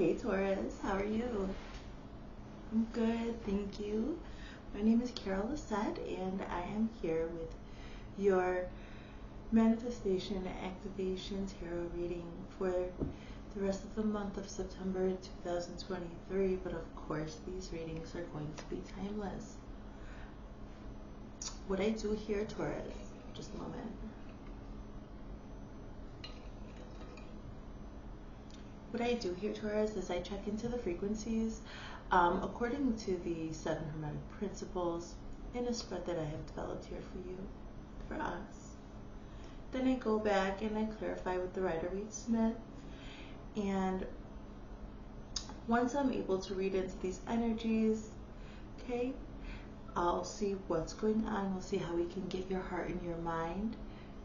Hey Taurus, how are you? I'm good, thank you. My name is Carol Lisette, and I am here with your Manifestation Activation Tarot reading for the rest of the month of September 2023. But of course, these readings are going to be timeless. What I do here, Taurus, just a moment. What I do here, Taurus, is I check into the frequencies according to the 7 Hermetic Principles in a spread that I have developed here for you, for us. Then I go back and I clarify with the Rider-Waite-Smith. And once I'm able to read into these energies, okay, I'll see what's going on. We'll see how we can get your heart and your mind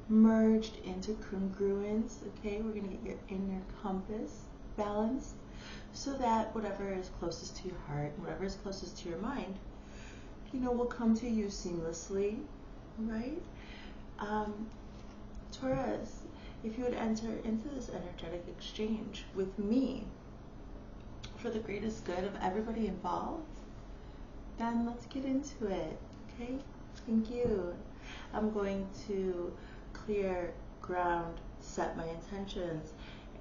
merged into congruence, okay? We're going to get your inner compass balanced so that whatever is closest to your heart and whatever is closest to your mind, will come to you seamlessly, right? Taurus, if you would enter into this energetic exchange with me for the greatest good of everybody involved, then let's get into it, okay? Thank you. I'm going to clear, ground, set my intentions,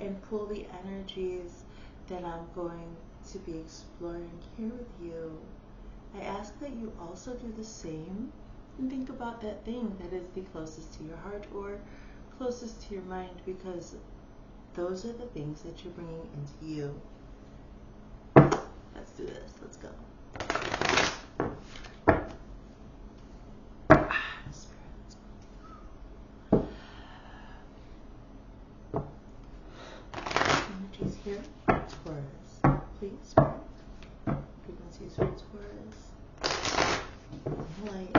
and pull the energies that I'm going to be exploring here with you. I ask that you also do the same and think about that thing that is the closest to your heart or closest to your mind, because those are the things that you're bringing into you. Let's do this. Let's go. Energies here, Taurus. Please, frequencies for Taurus. Light.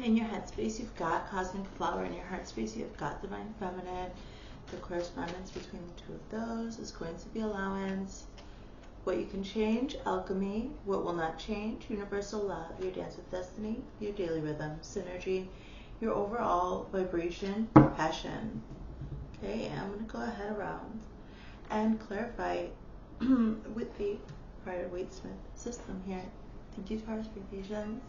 In your headspace, you've got Cosmic Flower. In your heart space, you've got Divine Feminine. The correspondence between the two of those is going to be allowance. What you can change, alchemy. What will not change, universal love, your dance with destiny, your daily rhythm, synergy, your overall vibration, passion. Okay, I'm going to go ahead around and clarify with the Rider-Waite-Smith system here. Thank you, Taurus, for your patience.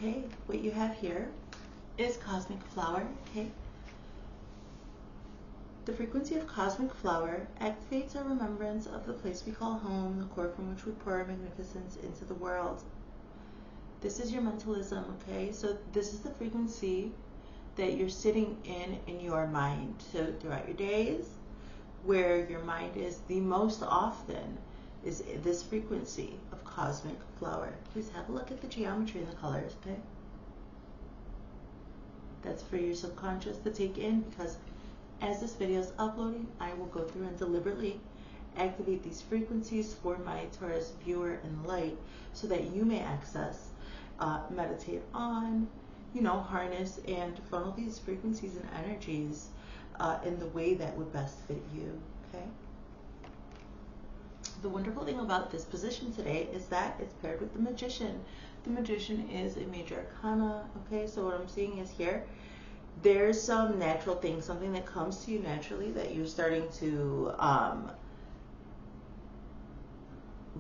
Okay, what you have here is Cosmic Flower, okay? The frequency of Cosmic Flower activates our remembrance of the place we call home, the core from which we pour our magnificence into the world. This is your mentalism, okay? So this is the frequency that you're sitting in your mind. So throughout your days, where your mind is the most often is this frequency of Cosmic Flower. Please have a look at the geometry and the colors, okay? That's for your subconscious to take in, because as this video is uploading, I will go through and deliberately activate these frequencies for my Taurus viewer and light so that you may access, meditate on, harness and funnel these frequencies and energies in the way that would best fit you, okay? The wonderful thing about this position today is that it's paired with the Magician. The Magician is a major arcana, okay? So what I'm seeing is here, there's some natural thing, something that comes to you naturally that you're starting to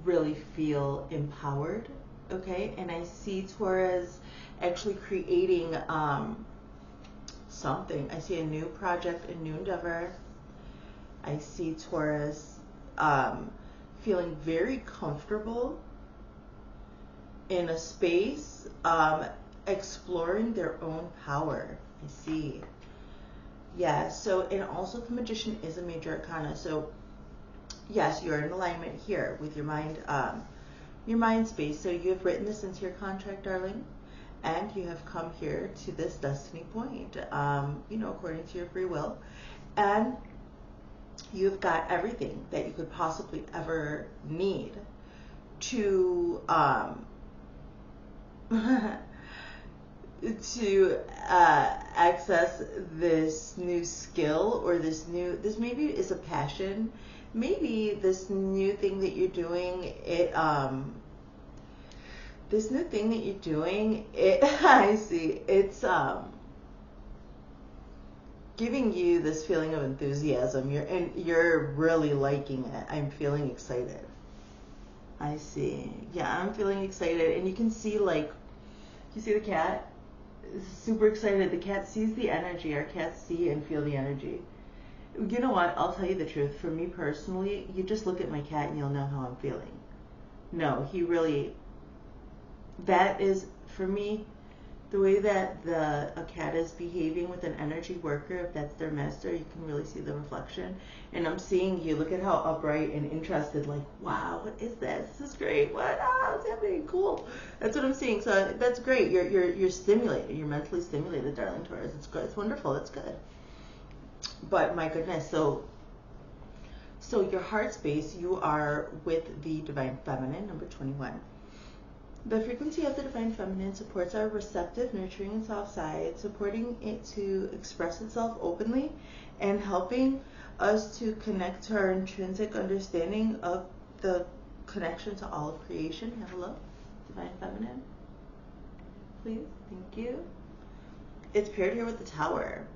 really feel empowered, okay? And I see Taurus actually creating something. I see a new project, a new endeavor. I see Taurus feeling very comfortable in a space, exploring their own power. I see. Yeah, so, and also the Magician is a major arcana. So yes, you're in alignment here with your mind space. So you have written this into your contract, darling, and you have come here to this destiny point, according to your free will. And you've got everything that you could possibly ever need to to access this new skill, or this maybe is a passion, maybe this new thing that you're doing, I see, it's giving you this feeling of enthusiasm. You're really liking it. I'm feeling excited. I see. Yeah, I'm feeling excited, and you can see, like, you see the cat is super excited. The cat sees the energy. Our cats see and feel the energy. You know what? I'll tell you the truth. For me personally, you just look at my cat and you'll know how I'm feeling. No, that is, for me, the way that a cat is behaving with an energy worker, if that's their master, you can really see the reflection. And I'm seeing you. Look at how upright and interested, like, wow, what is this? This is great. What's happening? Cool. That's what I'm seeing. So that's great. You're stimulated. You're mentally stimulated, darling Taurus. It's good. It's wonderful. It's good. But my goodness, so your heart space, you are with the Divine Feminine, number 21. The frequency of the Divine Feminine supports our receptive, nurturing, and soft side, supporting it to express itself openly and helping us to connect to our intrinsic understanding of the connection to all of creation. Hello, Divine Feminine. Please, thank you. It's paired here with the Tower.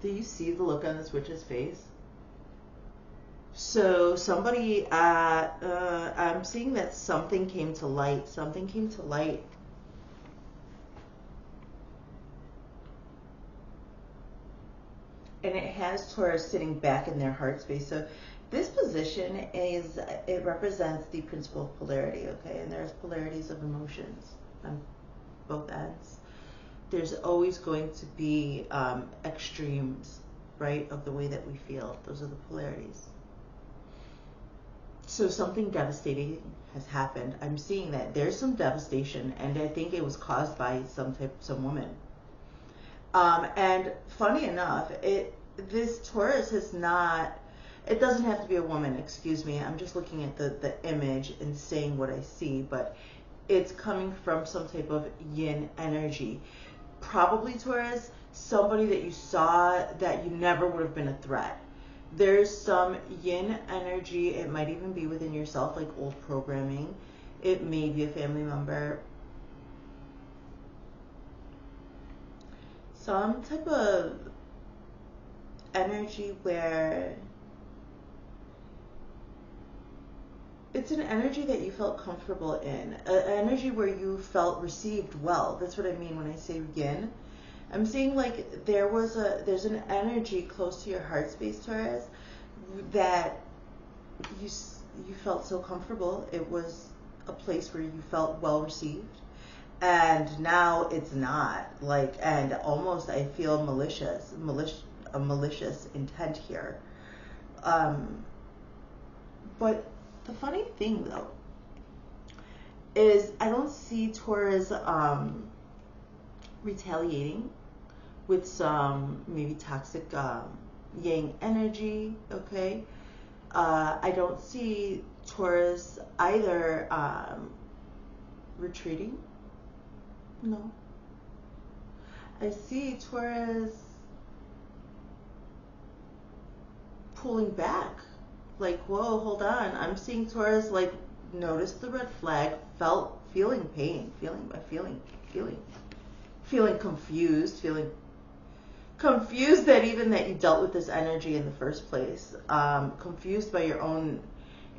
Do you see the look on this witch's face? So somebody, I'm seeing that something came to light. Something came to light. And it has Taurus sitting back in their heart space. So this position it represents the principle of polarity, okay? And there's polarities of emotions on both ends. There's always going to be extremes, right, of the way that we feel. Those are the polarities. So something devastating has happened. I'm seeing that there's some devastation, and I think it was caused by some woman. And funny enough, this Taurus is not. It doesn't have to be a woman. Excuse me. I'm just looking at the image and saying what I see, but it's coming from some type of yin energy. Probably Taurus, somebody that you saw that you never would have been a threat. There's some yin energy. It might even be within yourself, like old programming. It may be a family member. Some type of energy where it's an energy that you felt comfortable in. An energy where you felt received well. That's what I mean when I say yin. I'm seeing like there's an energy close to your heart space, Taurus, that you felt so comfortable. It was a place where you felt well received, and now it's not. Like, and almost I feel a malicious intent here. But the funny thing though is I don't see Taurus retaliating with some maybe toxic yang energy, okay? I don't see Taurus either retreating. No. I see Taurus pulling back. Like, whoa, hold on. I'm seeing Taurus like notice the red flag, feeling pain, feeling confused that even that you dealt with this energy in the first place, confused by your own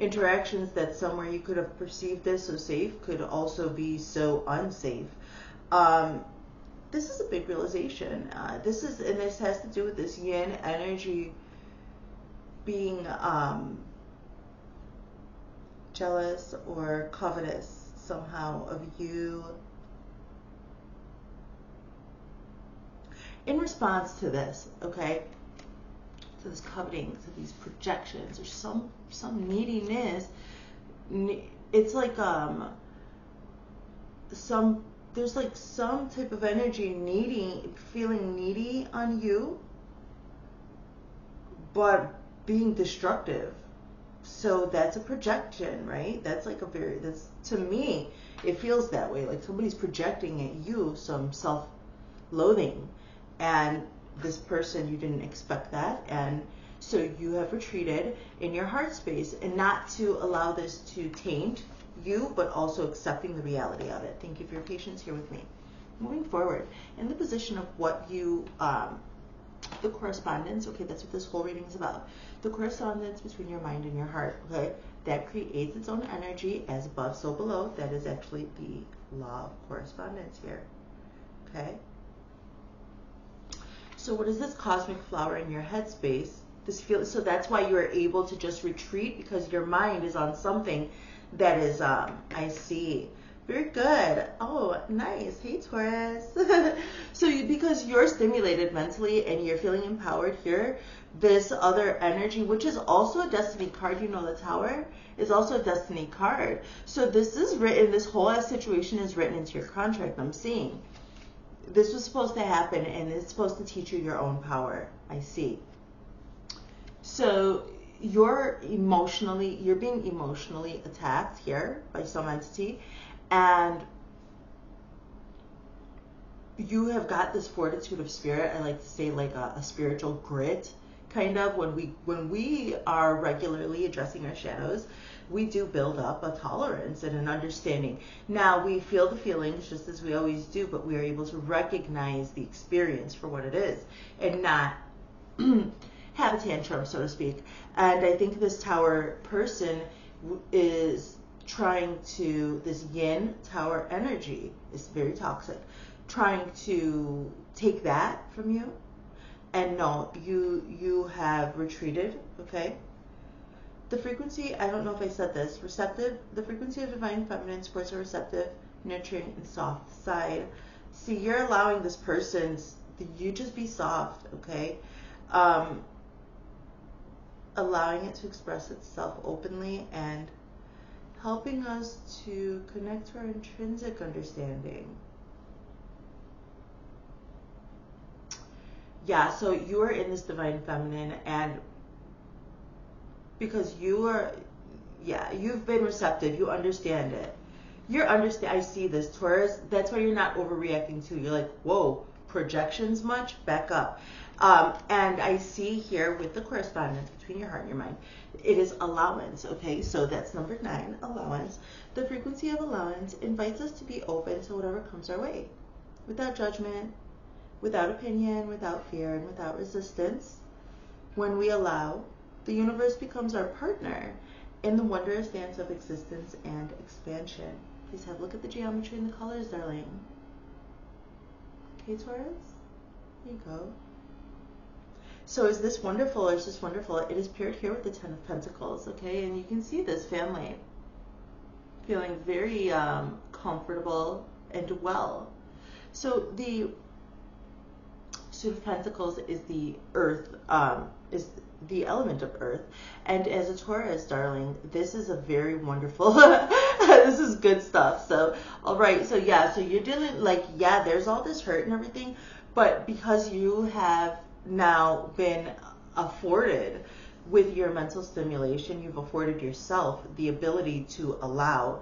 interactions that somewhere you could have perceived this so safe could also be so unsafe. This is a big realization. This has to do with this yin energy being jealous or covetous somehow of you. In response to this, okay, to this coveting, to these projections, or some neediness, it's like there's like some type of energy feeling needy on you, but being destructive. So that's a projection, right? That's like that's, to me, it feels that way. Like somebody's projecting at you some self-loathing. And this person, you didn't expect that. And so you have retreated in your heart space, and not to allow this to taint you, but also accepting the reality of it. Thank you for your patience here with me. Moving forward, in the position of what you, the correspondence, okay, that's what this whole reading is about. The correspondence between your mind and your heart, okay, that creates its own energy, as above, so below. That is actually the law of correspondence here, okay? So what is this cosmic flower in your headspace? So that's why you are able to just retreat, because your mind is on something that is, I see. Very good. Oh, nice. Hey, Taurus. So because you're stimulated mentally and you're feeling empowered here, this other energy, which is also a destiny card, you know, the Tower is also a destiny card. So this is written, this whole situation is written into your contract, I'm seeing. This was supposed to happen, and it's supposed to teach you your own power. I see. So you're being emotionally attacked here by some entity, and you have got this fortitude of spirit. I like to say like a spiritual grit, kind of. When we are regularly addressing our shadows, we do build up a tolerance and an understanding. Now, we feel the feelings just as we always do, but we are able to recognize the experience for what it is and not have a tantrum, so to speak. And I think this Tower person is trying to, this yin Tower energy is very toxic, trying to take that from you. And no, you have retreated, okay? The frequency, I don't know if I said this, receptive, the frequency of divine feminine supports a receptive, nurturing, and soft side. See, you're allowing this person's, you just be soft, okay? Allowing it to express itself openly and helping us to connect to our intrinsic understanding. Yeah, so you are in this divine feminine, and because you are, yeah, you've been receptive, you understand it. I see this, Taurus, that's why you're not overreacting to. You're like, whoa, projections much? Back up. And I see here with the correspondence between your heart and your mind, it is allowance, okay? So that's number 9, allowance. The frequency of allowance invites us to be open to whatever comes our way, without judgment, without opinion, without fear, and without resistance. When we allow, the universe becomes our partner in the wondrous dance of existence and expansion. Please have a look at the geometry and the colors, darling. Okay, Taurus? There you go. So is this wonderful or is this wonderful? It is paired here with the 10 of Pentacles, okay? And you can see this family feeling very comfortable and well. So the Suit of Pentacles is the earth, is the element of earth. And as a Taurus, darling, this is a very wonderful, this is good stuff. So, all right, so yeah, so you're dealing, like, yeah, there's all this hurt and everything, but because you have now been afforded with your mental stimulation, you've afforded yourself the ability to allow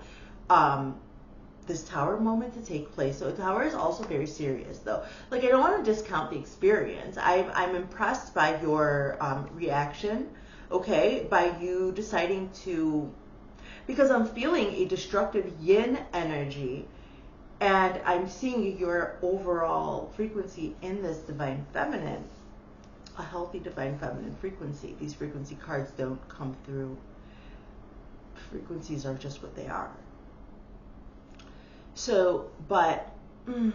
this Tower moment to take place. So a Tower is also very serious, though. Like, I don't want to discount the experience. I'm impressed by your reaction, okay, by you deciding to, because I'm feeling a destructive yin energy, and I'm seeing your overall frequency in this divine feminine, a healthy divine feminine frequency. These frequency cards don't come through frequencies are just what they are. So, but I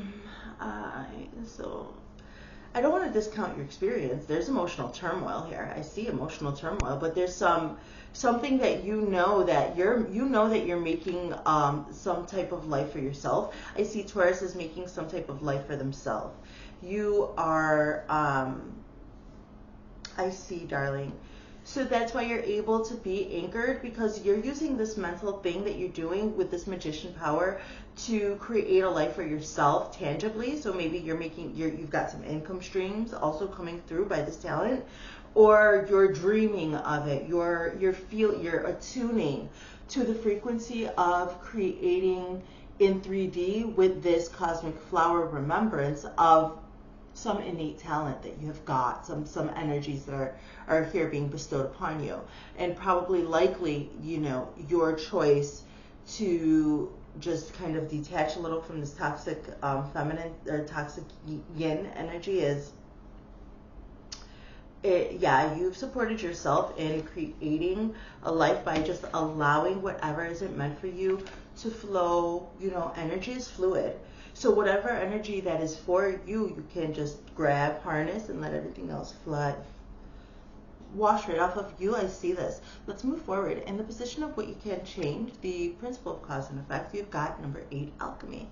don't want to discount your experience. There's emotional turmoil here. I see emotional turmoil, but there's something that you know that you're making some type of life for yourself. I see Taurus is making some type of life for themselves. You are I see, darling. So that's why you're able to be anchored, because you're using this mental thing that you're doing with this magician power to create a life for yourself tangibly. So maybe you've got some income streams also coming through by this talent, or you're dreaming of it. You're attuning to the frequency of creating in 3D with this cosmic flower remembrance of some innate talent that you have got, some energies that are here being bestowed upon you, and probably likely, your choice to just kind of detach a little from this toxic feminine or toxic yin energy is, you've supported yourself in creating a life by just allowing whatever isn't meant for you to flow. Energy is fluid. So whatever energy that is for you, you can just grab, harness, and let everything else flood. Wash right off of you. I see this. Let's move forward. In the position of what you can change, the principle of cause and effect, you've got number 8, alchemy.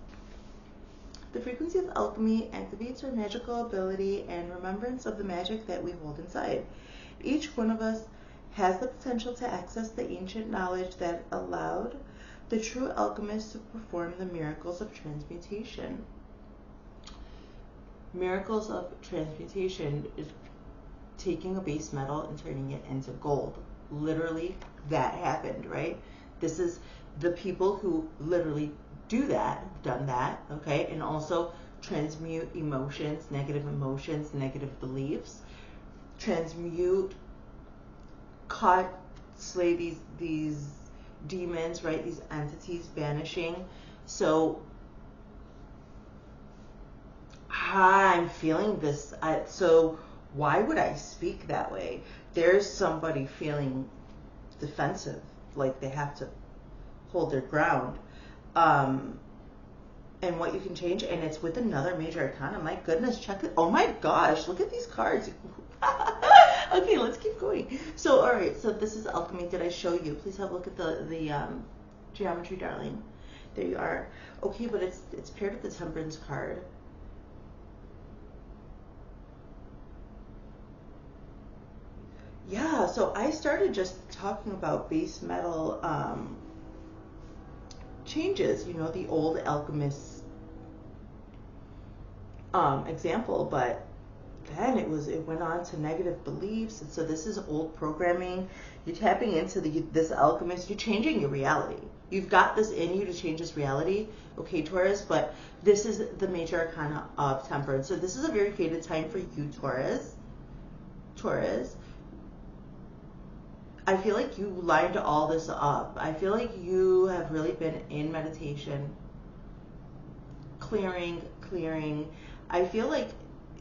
The frequency of alchemy activates our magical ability and remembrance of the magic that we hold inside. Each one of us has the potential to access the ancient knowledge that allowed the true alchemist to perform the miracles of transmutation. Miracles of transmutation is taking a base metal and turning it into gold. Literally, that happened, right? This is the people who literally do that, done that, okay? And also transmute emotions, negative beliefs, transmute, slay these demons, right? These entities, banishing. So I'm feeling this. So why would I speak that way? There's somebody feeling defensive, like they have to hold their ground. And what you can change, and it's with another major arcana. My goodness, check it. Oh my gosh, look at these cards. Okay, let's keep going. So, all right, so this is alchemy. Did I show you? Please have a look at the geometry, darling. There you are. Okay, but it's paired with the temperance card. Yeah, so I started just talking about base metal changes, the old alchemist example, but then it went on to negative beliefs, and so this is old programming. You're tapping into this alchemist. You're changing your reality. You've got this in you to change this reality, okay, Taurus, but this is the major arcana of temperance. So this is a very fated time for you, Taurus. I feel like you lined all this up. I feel like you have really been in meditation, clearing. I feel like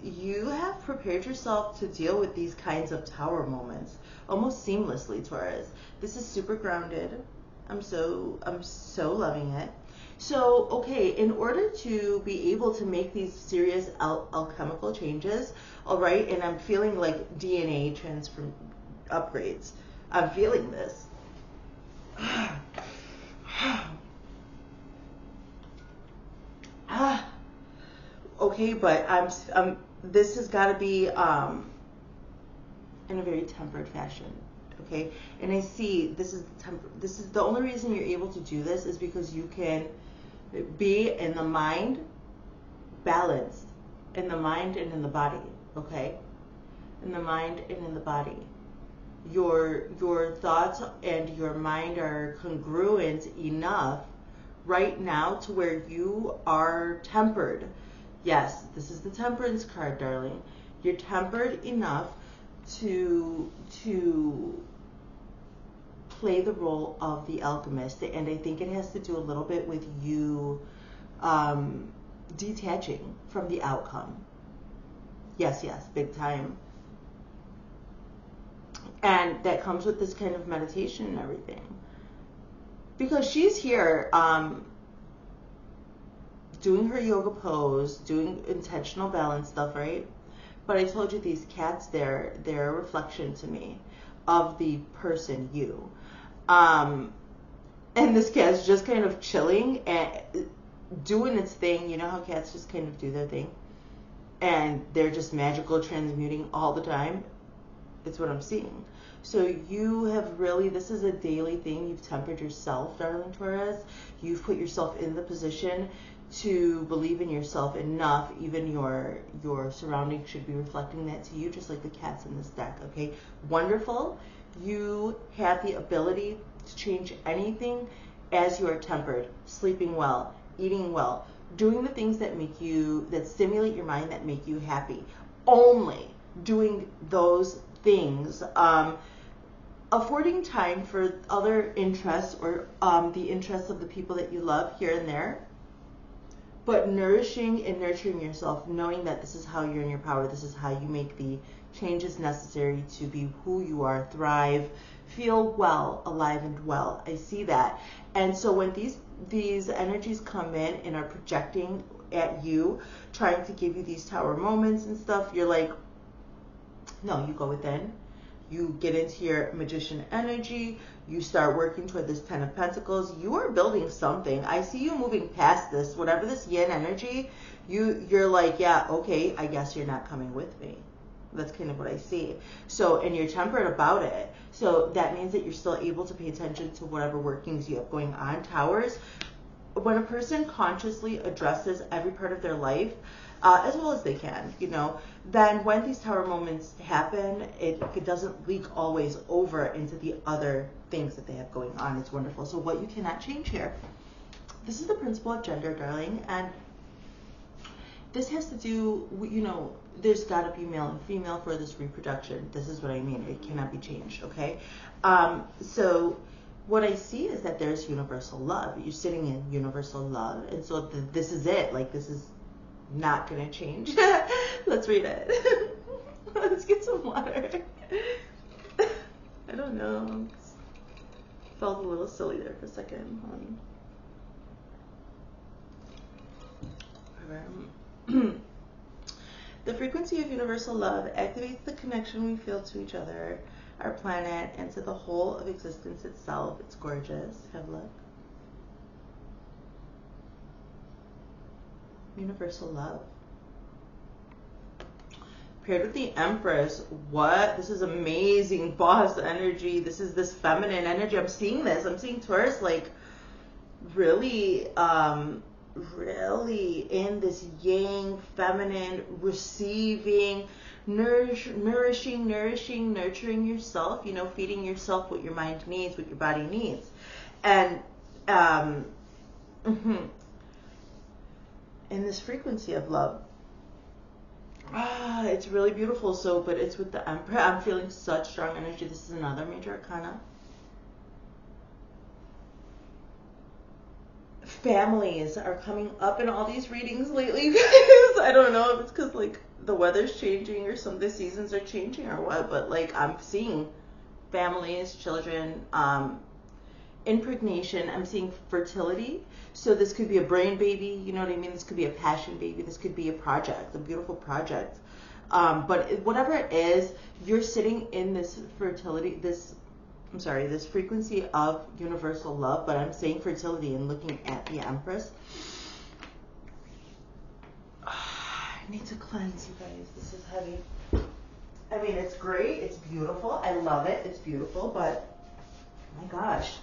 you have prepared yourself to deal with these kinds of tower moments almost seamlessly, Taurus. This is super grounded. I'm so loving it. So, okay, in order to be able to make these serious alchemical changes, all right, and I'm feeling like DNA upgrades. I'm feeling this. Okay, but this has got to be in a very tempered fashion. Okay, and I see this is the only reason you're able to do this is because you can be in the mind balanced, in the mind and in the body. Okay, in the mind and in the body. Your thoughts and your mind are congruent enough right now to where you are tempered. Yes, this is the temperance card, darling. You're tempered enough to play the role of the alchemist, and I think it has to do a little bit with you detaching from the outcome. Yes, big time. And that comes with this kind of meditation and everything. because she's here doing her yoga pose, doing intentional balance stuff, right? But I told you these cats, they're a reflection to me of the person you. And this cat's just kind of chilling and doing its thing. You know how cats just kind of do their thing? And they're just magical, transmuting all the time. It's what I'm seeing. So you have really, this is a daily thing. You've tempered yourself, darling Taurus. You've put yourself in the position to believe in yourself enough. Even your surroundings should be reflecting that to you, just like the cats in this deck, okay? Wonderful. You have the ability to change anything as you are tempered, sleeping well, eating well, doing the things that make you, that stimulate your mind, that make you happy. Only doing those things, affording time for other interests or the interests of the people that you love here and there, but nourishing and nurturing yourself, knowing that this is how you're in your power, this is how you make the changes necessary to be who you are, thrive, feel well, alive and well. I see that. And so when these energies come in and are projecting at you, trying to give you these tower moments and stuff, you're like, no, you go within. You get into your magician energy. You start working toward this 10 of Pentacles. You are building something. I see you moving past this, whatever this yin energy, you're like, yeah, okay, I guess you're not coming with me. That's kind of what I see. So, and you're tempered about it. So that means that you're still able to pay attention to whatever workings you have going on. Towers, when a person consciously addresses every part of their life, as well as they can, you know, then when these tower moments happen, it doesn't leak always over into the other things that they have going on. It's wonderful. So what you cannot change here, this is the principle of gender, darling, and this has to do, you know, there's got to be male and female for this reproduction. This is what I mean. It cannot be changed, okay? So what I see is that there's universal love. You're sitting in universal love, and so this is it. Like, this is not going to change. Let's read it. Let's get some water. I don't know. Felt a little silly there for a second. The frequency of universal love activates the connection we feel to each other, our planet, and to the whole of existence itself. It's gorgeous. Have a look. Universal love. Paired with the Empress. What? This is amazing. Boss energy. This is this feminine energy. I'm seeing this. I'm seeing Taurus like really in this yang, feminine, receiving, nourishing, nurturing yourself, you know, feeding yourself what your mind needs, what your body needs. And in this frequency of love, it's really beautiful. So, but it's with the Emperor. I'm feeling such strong energy. This is another major arcana. Families are coming up in all these readings lately, guys. I don't know if it's because like the weather's changing or some of the seasons are changing or what, but like I'm seeing families, children, impregnation. I'm seeing fertility. So this could be a brain baby, you know what I mean? This could be a passion baby. This could be a project, a beautiful project. But whatever it is, you're sitting in this fertility, this frequency of universal love, but I'm saying fertility and looking at the Empress. I need to cleanse, you guys. This is heavy. I mean, it's great. It's beautiful. I love it. It's beautiful, but my gosh.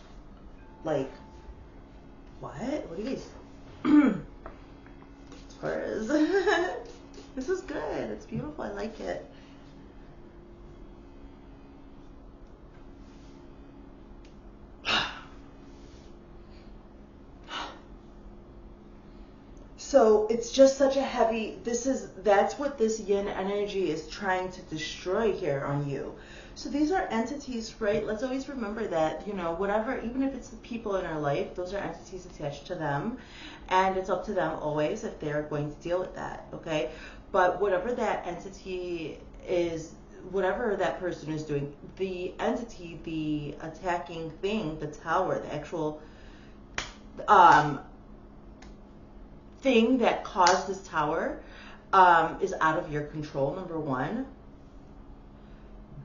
Like, what? What are these? Taurus. This is good. It's beautiful. I like it. So it's just such a heavy, that's what this yin energy is trying to destroy here on you. So these are entities, right? Let's always remember that, you know, whatever, even if it's the people in our life, those are entities attached to them. And it's up to them always if they're going to deal with that, okay? But whatever that entity is, whatever that person is doing, the entity, the attacking thing, the tower, the actual thing that caused this tower is out of your control, number one.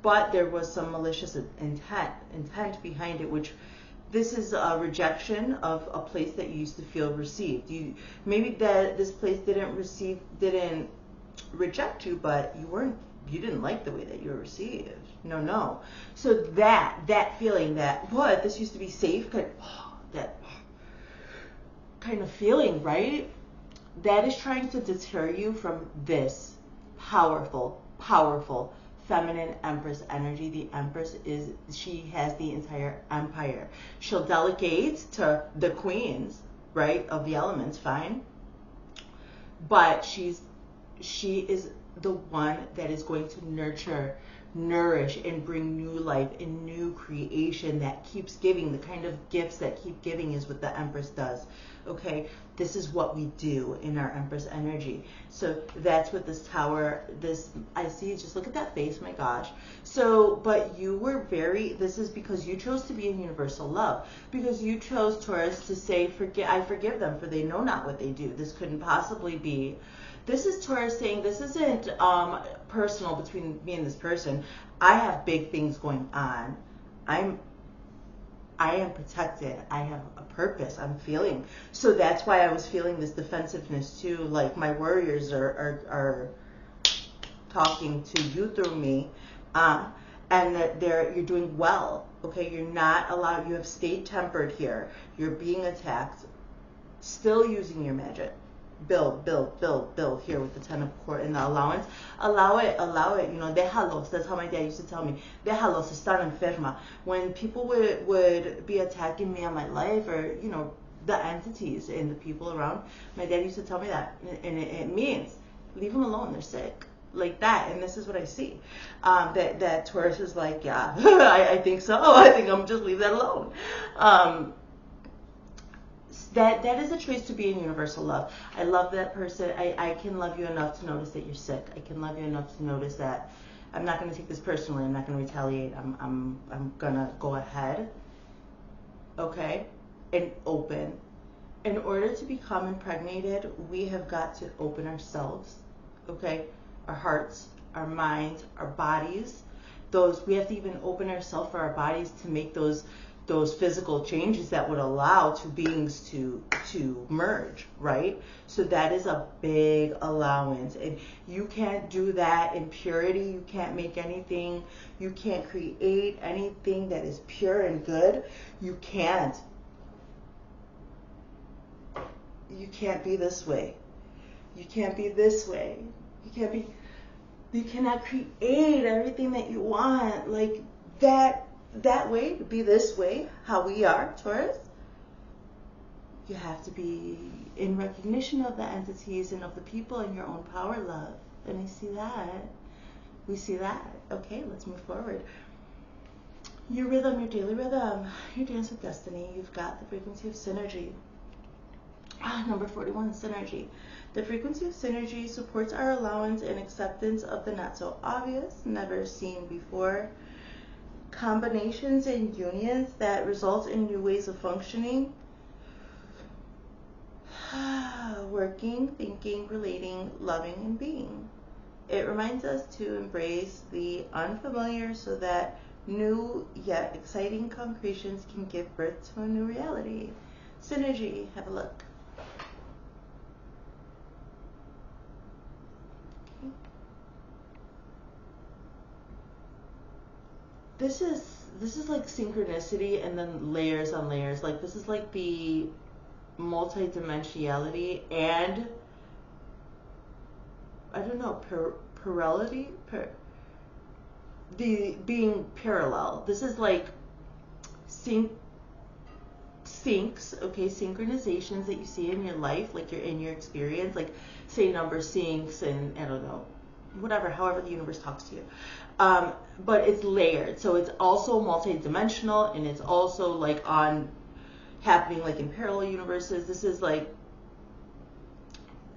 But there was some malicious intent behind it, which this is a rejection of a place that you used to feel received. Maybe that this place didn't reject you, but you didn't like the way that you were received. No. So that feeling that what this used to be safe, that kind of feeling, right? That is trying to deter you from this powerful feminine empress energy. The empress she has the entire empire. She'll delegate to the queens, right, of the elements, fine. But she is the one that is going to nurture, nourish, and bring new life and new creation that keeps giving. The kind of gifts that keep giving is what the Empress does. Okay, this is what we do in our Empress energy. So that's what this tower, I see, just look at that face, my gosh. So, but you were this is because you chose to be in universal love, because you chose, Taurus, to say, I forgive them, for they know not what they do. This couldn't possibly be. This is Taurus saying this isn't personal between me and this person. I have big things going on. I am protected. I have a purpose. I'm feeling. So that's why I was feeling this defensiveness too. Like my warriors are talking to you through me, and that you're doing well. Okay, you're not allowed. You have stayed tempered here. You're being attacked. Still using your magic. Build here with the Ten of Court and the allowance. Allow it, you know, déjalos. That's how my dad used to tell me. Déjalos, están enferma. When people would be attacking me on my life, or, you know, the entities and the people around, my dad used to tell me that. And it means, leave them alone, they're sick. Like that. And this is what I see. That Taurus is like, yeah, I think so. I think I'm just leave that alone. That is a choice to be in universal love. I love that person. I can love you enough to notice that you're sick. I can love you enough to notice that I'm not going to take this personally. I'm not going to retaliate. I'm going to go ahead. Okay? And open. In order to become impregnated, we have got to open ourselves. Okay? Our hearts, our minds, our bodies. We have to even open ourselves for our bodies to make those physical changes that would allow two beings to merge, right? So that is a big allowance, and you can't do that in purity. You can't make anything, you can't create anything that is pure and good. You can't be this way. You can't be this way. You cannot create everything that you want like that way, to be this way, how we are, Taurus. You have to be in recognition of the entities and of the people and your own power, love. And I see that. We see that. Okay, let's move forward. Your rhythm, your daily rhythm, your dance with destiny. You've got the frequency of synergy. Number 41, synergy. The frequency of synergy supports our allowance and acceptance of the not so obvious, never seen before. Combinations and unions that result in new ways of functioning, working, thinking, relating, loving, and being. It reminds us to embrace the unfamiliar so that new yet exciting concretions can give birth to a new reality. Synergy, have a look. This is like synchronicity and then layers on layers. Like this is like the multidimensionality and I don't know, parallelity, the being parallel. This is like syncs, okay, synchronizations that you see in your life, like you're in your experience, like say number syncs and I don't know, whatever, however the universe talks to you. But it's layered, so it's also multi-dimensional, and it's also like happening like in parallel universes. This is like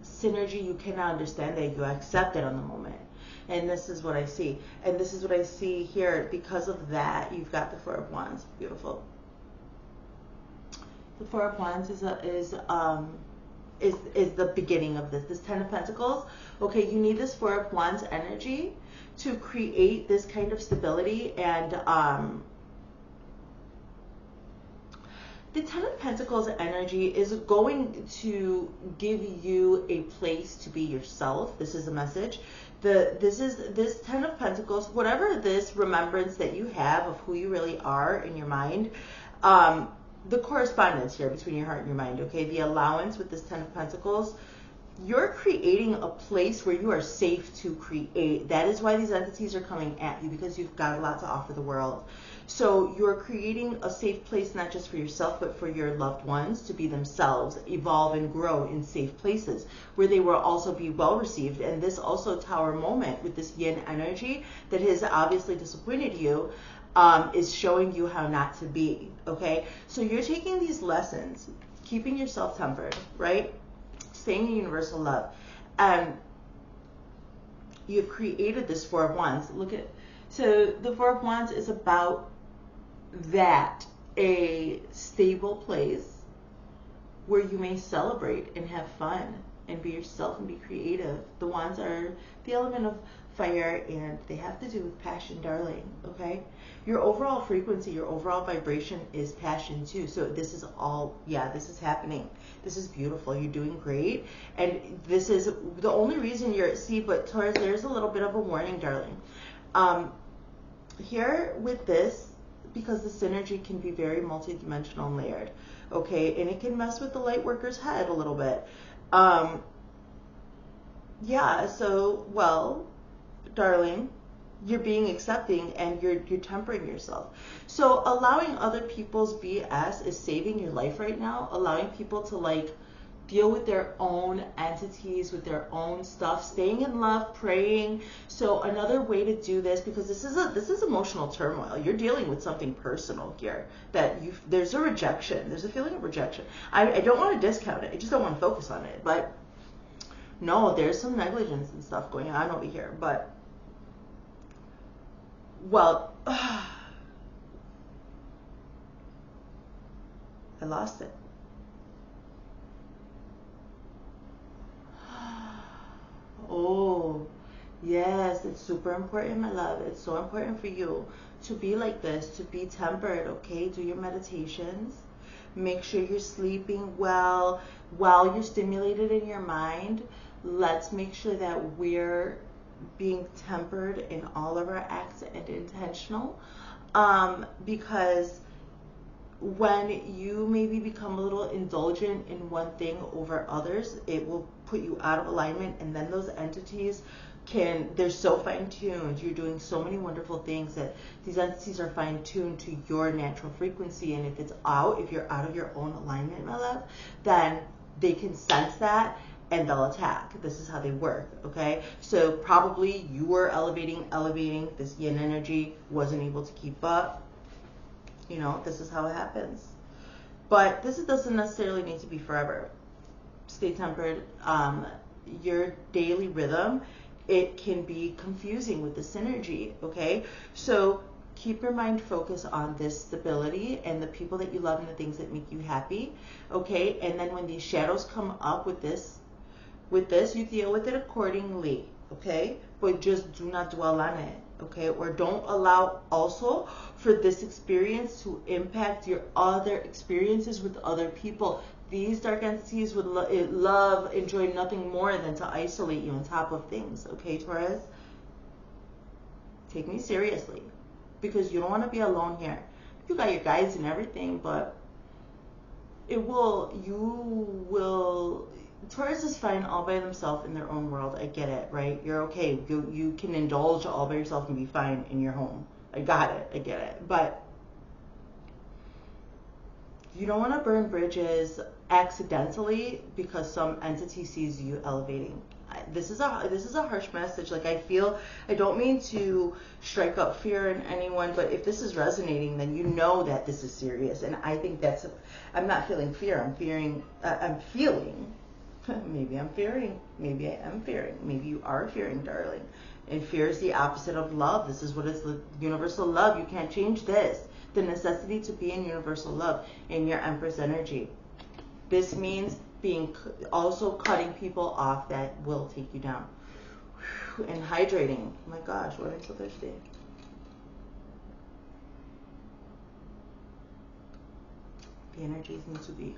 synergy you cannot understand, that you accept it on the moment. And this is what I see. And this is what I see here. Because of that, you've got the Four of Wands. Beautiful. The Four of Wands is the beginning of this Ten of Pentacles. Okay, you need this Four of Wands energy to create this kind of stability. And the Ten of Pentacles energy is going to give you a place to be yourself. This is a message. This Ten of Pentacles, whatever this remembrance that you have of who you really are in your mind, the correspondence here between your heart and your mind, okay, the allowance with this Ten of Pentacles, you're creating a place where you are safe to create. That is why these entities are coming at you, because you've got a lot to offer the world. So you're creating a safe place, not just for yourself, but for your loved ones to be themselves, evolve and grow in safe places where they will also be well received. And this also Tower moment with this yin energy that has obviously disappointed you, is showing you how not to be, okay? So you're taking these lessons, keeping yourself tempered, right? Staying in universal love. You've created this Four of Wands. Look at, so the Four of Wands is about that, a stable place where you may celebrate and have fun and be yourself and be creative. The Wands are the element of fire, and they have to do with passion, darling, okay? Your overall frequency, your overall vibration is passion too. So this is all, yeah, this is happening. This is beautiful. You're doing great. And this is the only reason you're, see, but Taurus, there's a little bit of a warning, darling. Here with this, because the synergy can be very multidimensional and layered, okay? And it can mess with the light worker's head a little bit. Yeah, so, well, darling, you're being accepting and you're tempering yourself. So allowing other people's BS is saving your life right now. Allowing people to like deal with their own entities, with their own stuff, staying in love, praying. So another way to do this, because this is emotional turmoil. You're dealing with something personal here, that there's a rejection. There's a feeling of rejection. I don't want to discount it. I just don't want to focus on it. But no, there's some negligence and stuff going on over here. But, well, I lost it. Oh, yes, it's super important, my love. It's so important for you to be like this, to be tempered, okay? Do your meditations. Make sure you're sleeping well while you're stimulated in your mind. Let's make sure that we're being tempered in all of our acts and intentional, because when you maybe become a little indulgent in one thing over others, it will put you out of alignment, and then those entities they're so fine-tuned. You're doing so many wonderful things that these entities are fine-tuned to your natural frequency, and if you're out of your own alignment, my love, then they can sense that and they'll attack. This is how they work, okay? So probably you were elevating, this yin energy wasn't able to keep up. You know, this is how it happens. But this doesn't necessarily need to be forever. Stay tempered. Your daily rhythm, it can be confusing with the synergy, okay? So keep your mind focused on this stability and the people that you love and the things that make you happy, okay? And then when these shadows come up with this, you deal with it accordingly, okay? But just do not dwell on it, okay? Or don't allow also for this experience to impact your other experiences with other people. These dark entities would enjoy nothing more than to isolate you on top of things, okay, Taurus? Take me seriously, because you don't want to be alone here. You got your guides and everything, but Taurus is fine all by themselves in their own world. I get it, right? You're okay. You can indulge all by yourself and be fine in your home. I got it. I get it. But you don't want to burn bridges accidentally because some entity sees you elevating. This is a harsh message. Like, I don't mean to strike up fear in anyone, but if this is resonating, then you know that this is serious. And I think I'm not feeling fear. I'm feeling, maybe I'm fearing, maybe I am fearing, maybe you are fearing, darling. And fear is the opposite of love. This is what is the universal love. You can't change this. the necessity to be in universal love in your Empress energy. This means also cutting people off that will take you down. And hydrating. Oh my gosh, why am I so thirsty? The energies need to be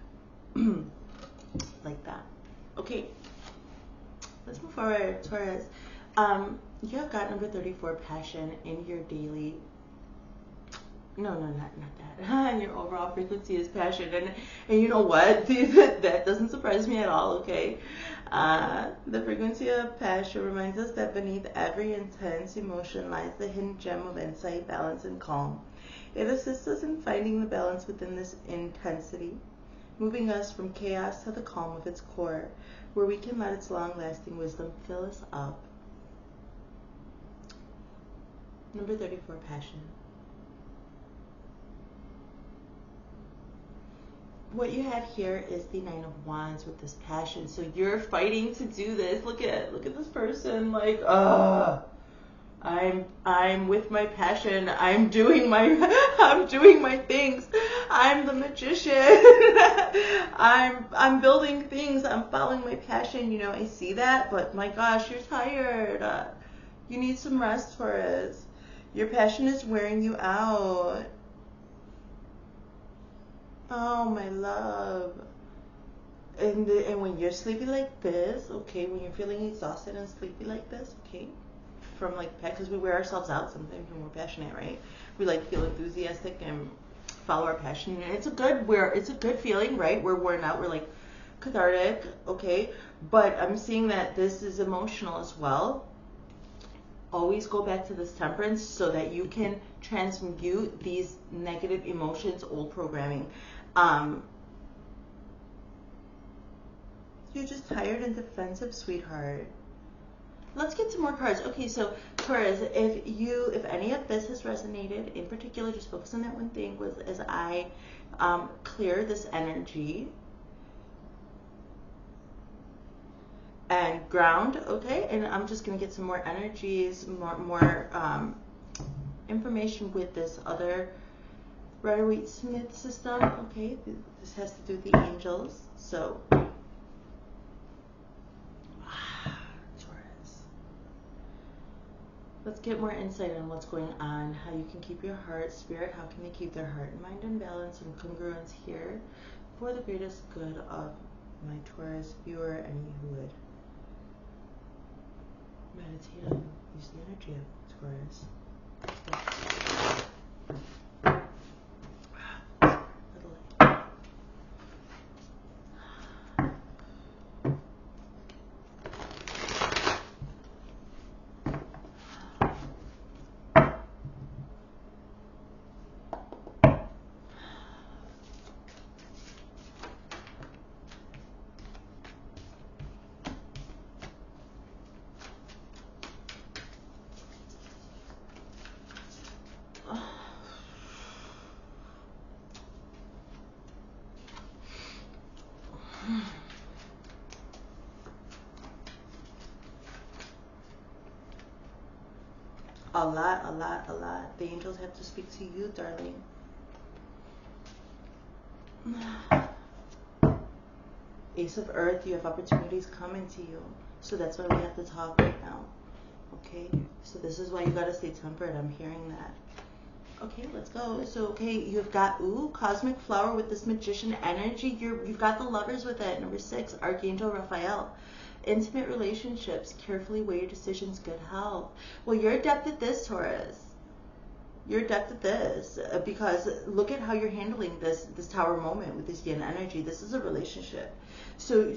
like that. Okay, let's move forward, Taurus. You have got number 34, passion, in your daily. No, not that. And your overall frequency is passion, and you know what? That doesn't surprise me at all. Okay, the frequency of passion reminds us that beneath every intense emotion lies the hidden gem of insight, balance, and calm. It assists us in finding the balance within this intensity, moving us from chaos to the calm of its core, where we can let its long-lasting wisdom fill us up. Number 34, passion. What you have here is the 9 of Wands with this passion. So you're fighting to do this. Look at this person, like, I'm with my passion. I'm doing my things. I'm the magician. I'm building things. I'm following my passion. You know, I see that, but my gosh, you're tired. You need some rest, Taurus. Your passion is wearing you out. Oh, my love. And when you're sleepy like this, okay, when you're feeling exhausted and sleepy like this, okay, from like, because we wear ourselves out sometimes when we're passionate, right? We like feel enthusiastic and follow our passion, and it's a good feeling, right? We're worn out, we're like cathartic, okay? But I'm seeing that this is emotional as well. Always go back to this temperance so that you can transmute these negative emotions, old programming. You're just tired and defensive, sweetheart. Let's get some more cards. Okay, so Taurus, if any of this has resonated, in particular, just focus on that one thing as I clear this energy and ground, okay? And I'm just gonna get some more energies, more information with this other Rider-Waite-Smith system, okay? This has to do with the angels, so. Let's get more insight on what's going on, how you can keep your heart, spirit, how can they keep their heart and mind in balance and congruence here for the greatest good of my Taurus viewer and you who would meditate on, use the energy of Taurus. A lot. The angels have to speak to you, darling. Ace of Earth, you have opportunities coming to you. So that's why we have to talk right now. Okay? So this is why you gotta stay tempered. I'm hearing that. Okay, let's go. So, okay, you've got, Cosmic Flower with this magician energy. You've got the Lovers with it. Number 6, Archangel Raphael. Intimate relationships, carefully weigh your decisions, good health. Well, you're adept at this, Taurus. You're adept at this because look at how you're handling this Tower moment with this Yin energy. This is a relationship. So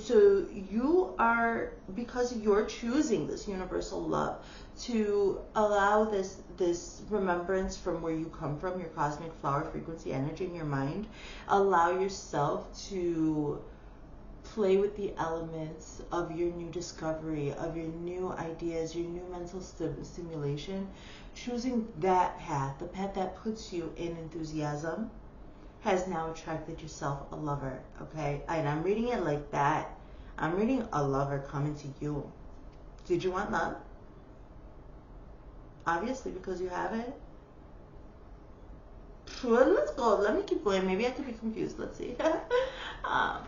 you are, because you're choosing this universal love to allow this remembrance from where you come from, your cosmic flower frequency energy in your mind, allow yourself to play with the elements of your new discovery, of your new ideas, your new mental stimulation, choosing that path, the path that puts you in enthusiasm, has now attracted yourself a lover, okay? And I'm reading it like that. I'm reading a lover coming to you. Did you want love? Obviously, because you have it. Well, let's go. Let me keep going. Maybe I could be confused. Let's see. um,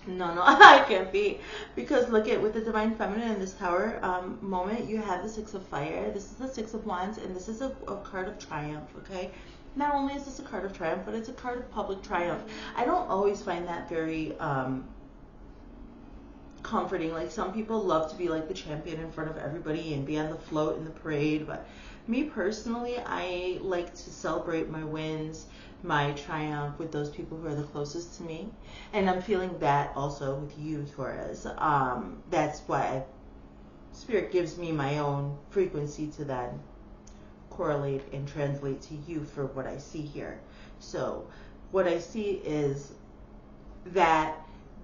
no, I can't be. Because look at with the Divine Feminine in this Tower moment, you have the Six of Fire. This is the Six of Wands, and this is a card of triumph, okay? Not only is this a card of triumph, but it's a card of public triumph. I don't always find that very comforting. Like, some people love to be like the champion in front of everybody and be on the float in the parade, but me personally, I like to celebrate my wins, my triumph with those people who are the closest to me. And I'm feeling that also with you, Taurus. That's why Spirit gives me my own frequency to then correlate and translate to you for what I see here. So what I see is that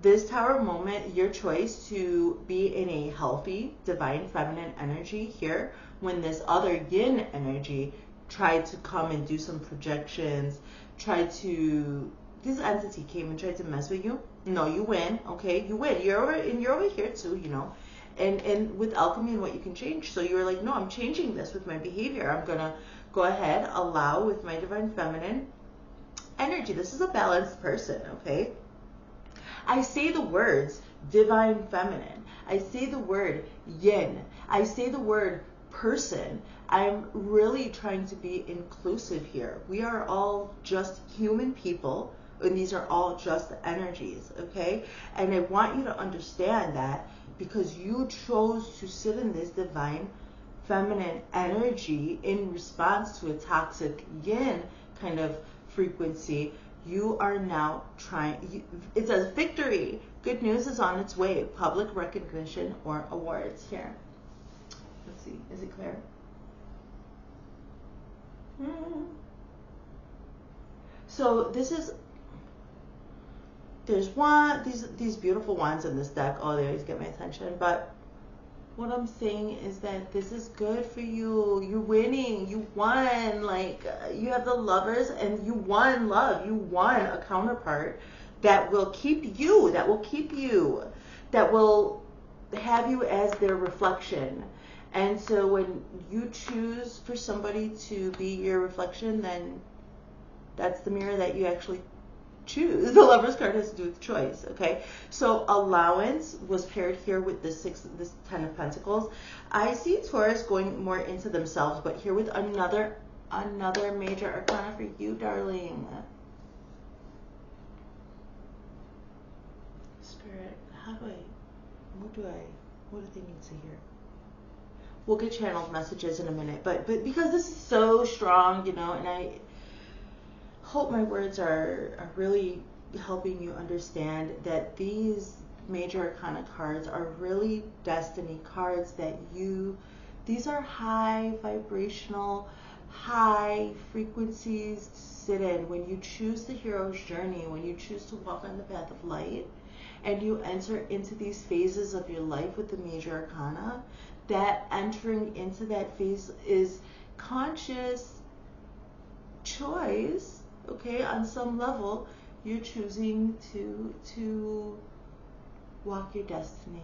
this Tower moment, your choice to be in a healthy, divine feminine energy here, when this other yin energy tried to come and do some projections, this entity came and tried to mess with you. No, you win, okay? You win. You're over here too, you know. And with alchemy and what you can change. So you're like, no, I'm changing this with my behavior. I'm gonna go ahead, allow with my divine feminine energy. This is a balanced person, okay? I say the words divine feminine. I say the word yin. I say the word person. I'm really trying to be inclusive here. We are all just human people, and these are all just energies, okay? And I want you to understand that because you chose to sit in this divine feminine energy in response to a toxic yin kind of frequency, you are now trying, it says victory. Good news is on its way. Public recognition or awards here. Let's see, is it clear? So this is, there's these beautiful wands in this deck. Oh, they always get my attention. But what I'm saying is that this is good for you. You're winning. You won. Like, you have the Lovers, and you won love. You won a counterpart that will keep you, that will have you as their reflection. And so when you choose for somebody to be your reflection, then that's the mirror that you actually choose. The Lover's card has to do with choice, okay? So allowance was paired here with this Ten of Pentacles. I see Taurus going more into themselves, but here with another major arcana for you, darling. Spirit, what do they need to hear? We'll get channeled messages in a minute, but because this is so strong, you know, and I hope my words are really helping you understand that these major arcana cards are really destiny cards that these are high vibrational, high frequencies to sit in. When you choose the hero's journey, when you choose to walk on the path of light, and you enter into these phases of your life with the major arcana, that entering into that phase is conscious choice, okay? On some level, you're choosing to walk your destiny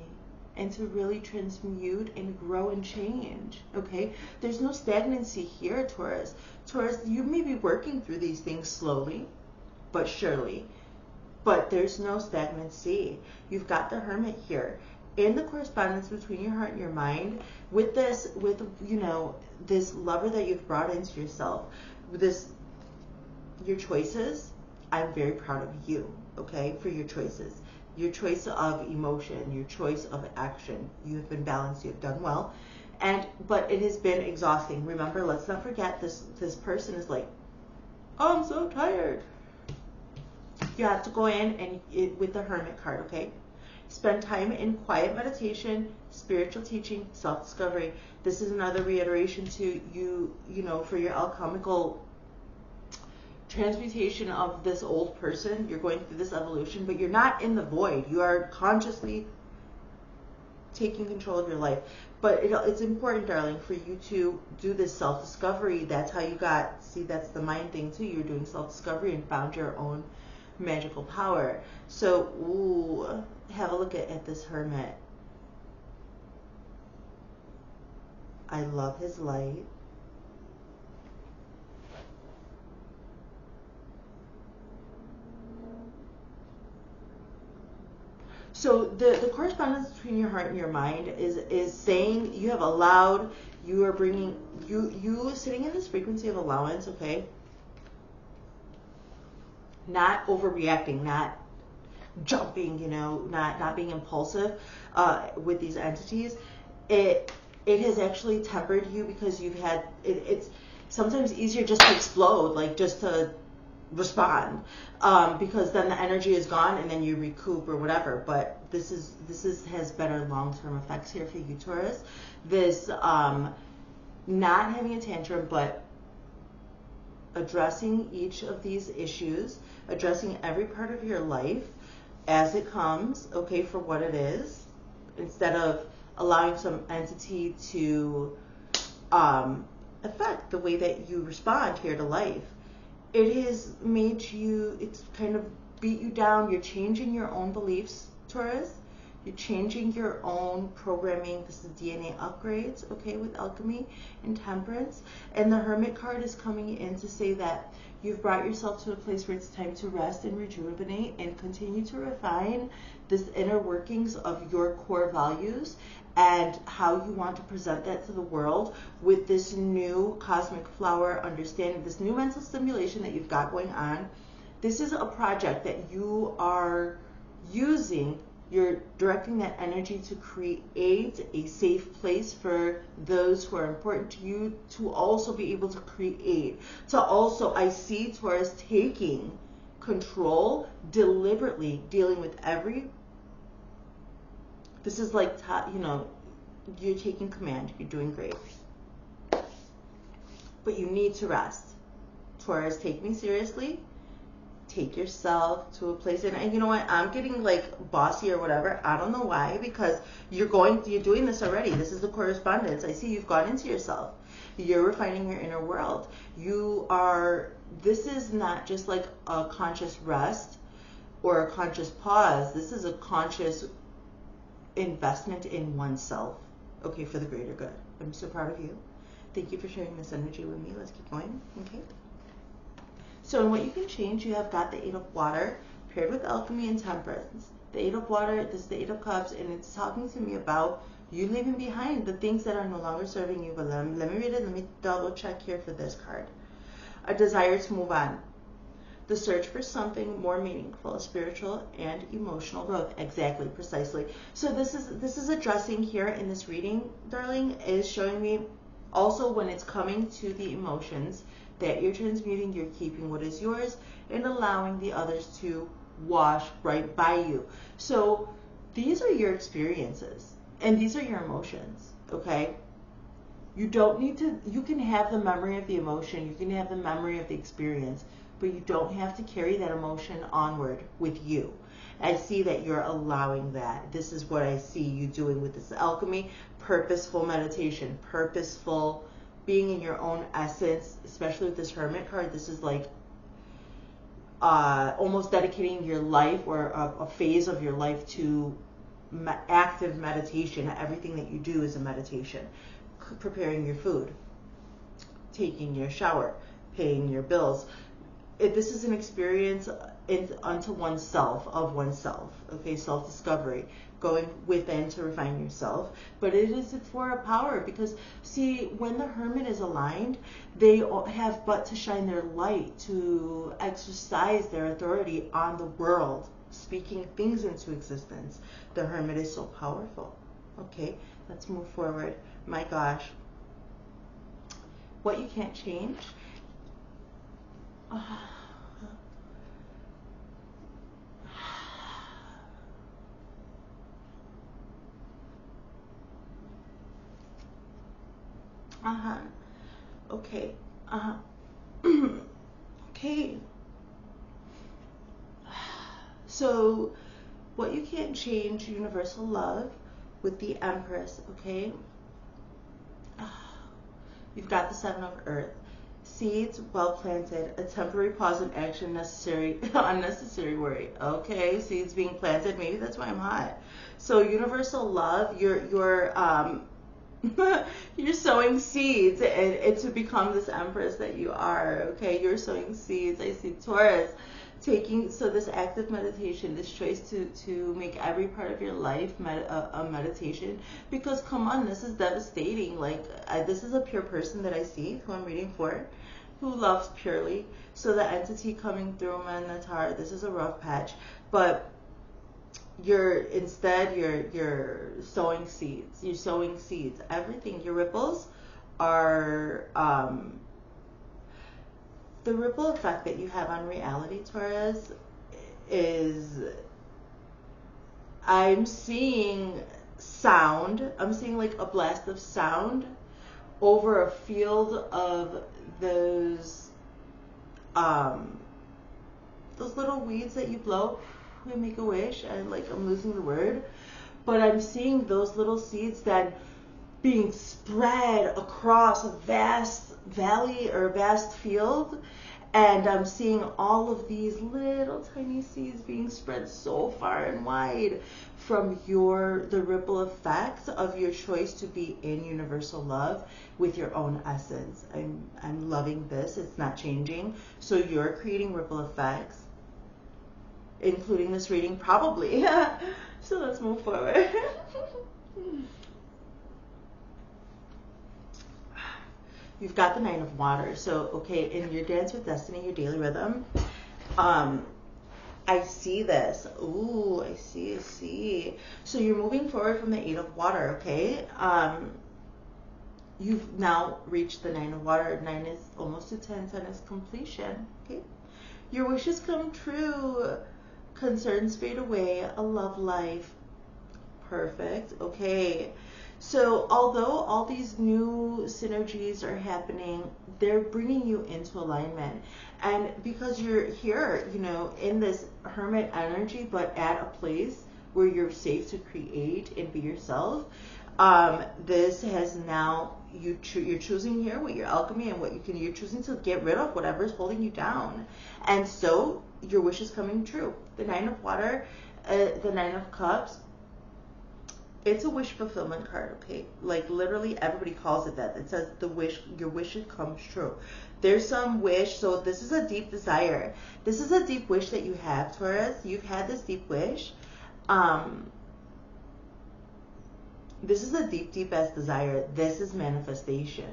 and to really transmute and grow and change, okay? There's no stagnancy here, Taurus. Taurus, you may be working through these things slowly, but surely. But there's no stagnancy. You've got the Hermit here. In the correspondence between your heart and your mind, with you know, this Lover that you've brought into yourself, your choices, I'm very proud of you, okay, for your choices. Your choice of emotion, your choice of action. You have been balanced, you have done well. But it has been exhausting. Remember, let's not forget this person is like, oh, I'm so tired. You have to go in and with the Hermit card, okay? Spend time in quiet meditation, spiritual teaching, self-discovery. This is another reiteration to you know, for your alchemical transmutation of this old person. You're going through this evolution, but you're not in the void. You are consciously taking control of your life. But it's important, darling, for you to do this self-discovery. That's how you that's the mind thing too. You're doing self-discovery and found your own magical power. So, have a look at this Hermit. I love his light. So the correspondence between your heart and your mind is saying you have allowed, you are bringing, you sitting in this frequency of allowance, okay? Not overreacting, not jumping, you know, not being impulsive with these entities. It has actually tempered you because you've had it's sometimes easier just to explode, like just to respond, because then the energy is gone and then you recoup or whatever. But this has better long-term effects here for you, Taurus. This not having a tantrum, but addressing each of these issues, addressing every part of your life as it comes, okay, for what it is, instead of allowing some entity to affect the way that you respond here to life. It has made you, it's kind of beat you down. You're changing your own beliefs, Taurus. You're changing your own programming. This is DNA upgrades, okay, with alchemy and temperance. And the Hermit card is coming in to say that you've brought yourself to a place where it's time to rest and rejuvenate and continue to refine this inner workings of your core values and how you want to present that to the world with this new cosmic flower understanding, this new mental stimulation that you've got going on. This is a project that you are using. You're directing that energy to create a safe place for those who are important to you to also be able to create. To also, I see Taurus taking control, deliberately dealing with every. This is like, you know, you're taking command. You're doing great. But you need to rest. Taurus, take me seriously. Take yourself to a place, and you know what, I'm getting like bossy or whatever. I don't know why, because you're doing this already. This is the correspondence. I see you've gone into yourself. You're refining your inner world. This is not just like a conscious rest or a conscious pause. This is a conscious investment in oneself, okay, for the greater good. I'm so proud of you. Thank you for sharing this energy with me. Let's keep going, okay? So in what you can change, you have got the Eight of Water paired with alchemy and temperance. The Eight of Water, this is the Eight of Cups, and it's talking to me about you leaving behind the things that are no longer serving you. But let me read it. Let me double check here for this card. A desire to move on. The search for something more meaningful, spiritual and emotional growth. Exactly, precisely. So this is addressing here in this reading, darling, is showing me also when it's coming to the emotions that you're transmuting, you're keeping what is yours and allowing the others to wash right by you. So these are your experiences and these are your emotions, okay? You don't need to, you can have the memory of the emotion, you can have the memory of the experience, but you don't have to carry that emotion onward with you. I see that you're allowing that. This is what I see you doing with this alchemy, purposeful meditation, purposeful being in your own essence, especially with this Hermit card. This is like almost dedicating your life or a phase of your life to active meditation. Everything that you do is a meditation. Preparing your food, taking your shower, paying your bills. This is an experience unto oneself, of oneself, okay, self-discovery, going within to refine yourself. But it is for a power, because see, when the Hermit is aligned, they have but to shine their light, to exercise their authority on the world, speaking things into existence. The Hermit is so powerful. Okay, let's move forward. My gosh, what you can't change. Okay. Okay. So, what you can't change, universal love with the Empress, okay? You've got the Seven of Earth. Seeds well planted, a temporary pause in action necessary, unnecessary worry. Okay, seeds being planted, maybe that's why I'm hot. So universal love, you're you're sowing seeds and to become this Empress that you are. Okay, you're sowing seeds. I see Taurus So this active meditation, this choice to make every part of your life a meditation, because come on, this is devastating. Like, this is a pure person that I see, who I'm reading for, who loves purely. So the entity coming through, man, that's hard. This is a rough patch, but you're sowing seeds. You're sowing seeds. Everything, your ripples are the ripple effect that you have on reality, Taurus, is, I'm seeing sound. I'm seeing like a blast of sound over a field of those little weeds that you blow and make a wish. I'm losing the word, but I'm seeing those little seeds that being spread across a vast valley or vast field, and I'm seeing all of these little tiny seeds being spread so far and wide from the ripple effects of your choice to be in universal love with your own essence. I'm loving this. It's not changing. So you're creating ripple effects, including this reading, probably. So let's move forward. You've got the Nine of Water. So, okay, in your Dance with Destiny, your daily rhythm, I see this. Ooh, I see. So you're moving forward from the Eight of Water, okay? You've now reached the Nine of Water. 9 is almost to 10. 10 is completion, okay? Your wishes come true. Concerns fade away. A love life. Perfect, okay. So although all these new synergies are happening, they're bringing you into alignment. And because you're here, in this hermit energy, but at a place where you're safe to create and be yourself, this has now, you're choosing here with your alchemy and you're choosing to get rid of whatever's holding you down. And so your wish is coming true. The Nine of Water, the Nine of Cups, it's a wish fulfillment card, okay? Like, literally everybody calls it that. It says your wish comes true. There's some wish, so this is a deep desire. This is a deep wish that you have, Taurus. You've had this deep wish. This is a deep ass desire. This is manifestation.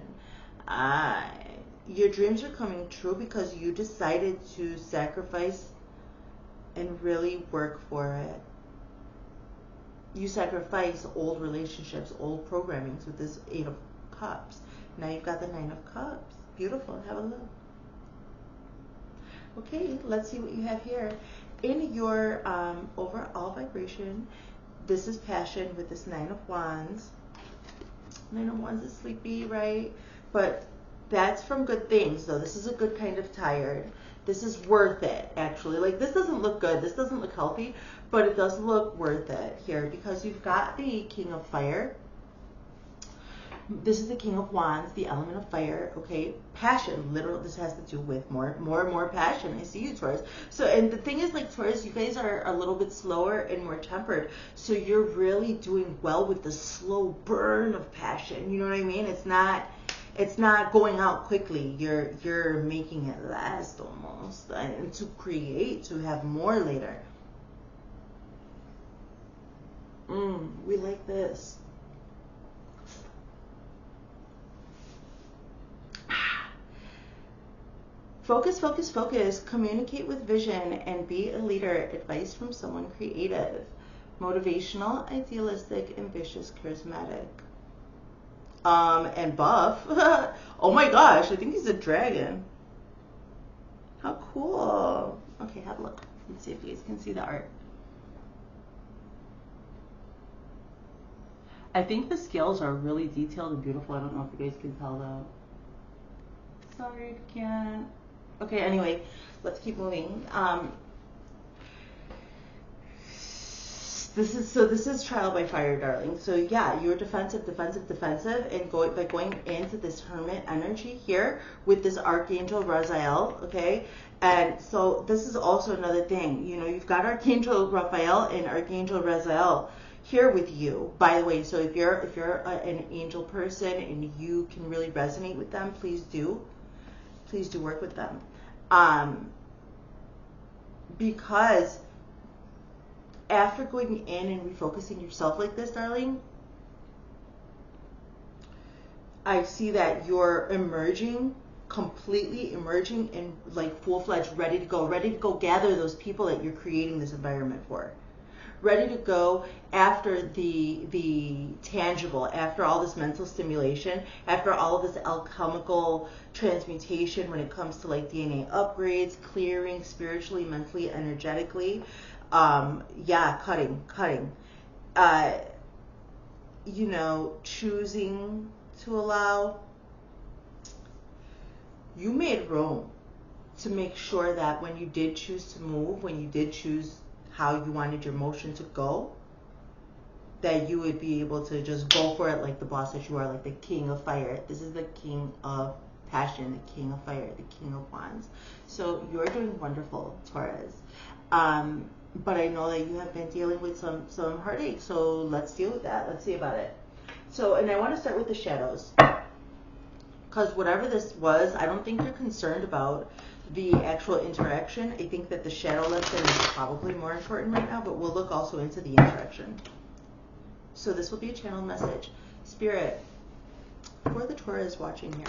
Your dreams are coming true because you decided to sacrifice and really work for it. You sacrifice old relationships, old programmings with this Eight of Cups. Now you've got the Nine of Cups. Beautiful. Have a look. Okay, let's see what you have here. In your overall vibration, this is passion with this Nine of Wands. Nine of Wands is sleepy, right? But that's from good things, though. This is a good kind of tired. This is worth it, actually. Like, this doesn't look good. This doesn't look healthy, but it does look worth it here because you've got the King of Fire. This is the King of Wands, the element of fire, okay? Passion, literally, this has to do with more passion. I see you, Taurus. So, and the thing is, like, Taurus, you guys are a little bit slower and more tempered. So you're really doing well with the slow burn of passion. You know what I mean? It's not going out quickly. You're making it last almost, and to create, to have more later. We like this. Focus. Communicate with vision and be a leader. Advice from someone creative. Motivational, idealistic, ambitious, charismatic. And buff. Oh my gosh, I think he's a dragon. How cool. Okay, have a look. Let's see if you guys can see the art. I think the scales are really detailed and beautiful. I don't know if you guys can tell though. Sorry, can't. Okay, anyway, let's keep moving. This is trial by fire, darling. So yeah, you're defensive, and by going into this hermit energy here with this Archangel Raphael, okay? And so this is also another thing. You've got Archangel Raphael and Archangel Raphael here with you, by the way. So if you're an angel person and you can really resonate with them, please do work with them. Because after going in and refocusing yourself like this, darling, I see that you're emerging, completely emerging and like full-fledged, ready to go gather those people that you're creating this environment for. Ready to go after the tangible, after all this mental stimulation, after all of this alchemical transmutation when it comes to like DNA upgrades, clearing spiritually, mentally, energetically. Cutting. Choosing to allow. You made room to make sure that when you did choose to move, when you did choose how you wanted your motion to go, that you would be able to just go for it like the boss that you are, like the king of fire. This is the king of passion, the king of fire, the king of wands. So you're doing wonderful, Taurus. But I know that you have been dealing with some heartache. So let's deal with that. Let's see about it. So, and I want to start with the shadows. Because whatever this was, I don't think you're concerned about the actual interaction. I think that the shadow lesson is probably more important right now, but we'll look also into the interaction. So this will be a channeled message. Spirit, for the Taurus watching here,